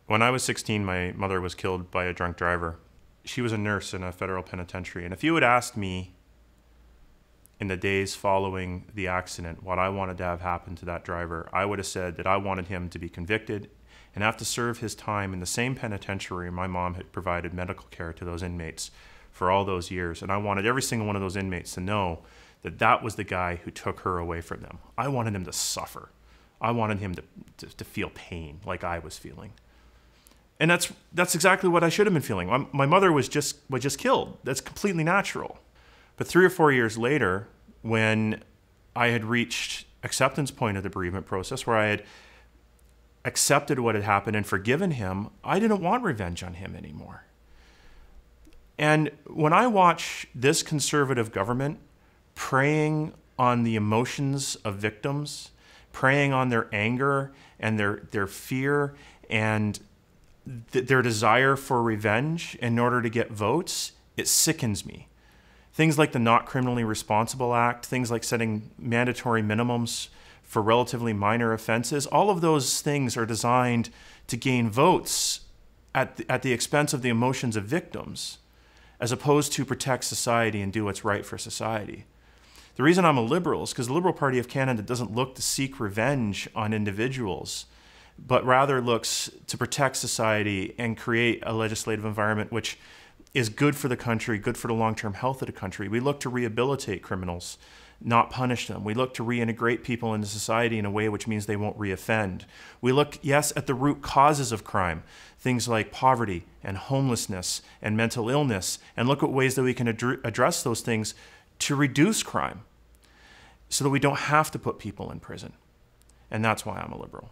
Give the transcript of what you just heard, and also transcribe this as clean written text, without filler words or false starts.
When I was 16, my mother was killed by a drunk driver. She was a nurse in a federal penitentiary. And if you had asked me in the days following the accident what I wanted to have happen to that driver, I would have said that I wanted him to be convicted and have to serve his time in the same penitentiary my mom had provided medical care to those inmates for all those years. And I wanted every single one of those inmates to know that that was the guy who took her away from them. I wanted him to suffer. I wanted him to feel pain like I was feeling. And that's exactly what I should have been feeling. My mother was just killed. That's completely natural. But 3 or 4 years later, when I had reached acceptance point of the bereavement process, where I had accepted what had happened and forgiven him, I didn't want revenge on him anymore. And when I watch this conservative government preying on the emotions of victims, preying on their anger and their fear and their desire for revenge in order to get votes, it sickens me. Things like the Not Criminally Responsible Act, things like setting mandatory minimums for relatively minor offenses, all of those things are designed to gain votes at the expense of the emotions of victims, as opposed to protect society and do what's right for society. The reason I'm a Liberal is because the Liberal Party of Canada doesn't look to seek revenge on individuals, but rather looks to protect society and create a legislative environment which is good for the country, good for the long-term health of the country. We look to rehabilitate criminals, not punish them. We look to reintegrate people into society in a way which means they won't reoffend. We look, yes, at the root causes of crime, things like poverty and homelessness and mental illness, and look at ways that we can address those things to reduce crime so that we don't have to put people in prison. And that's why I'm a Liberal.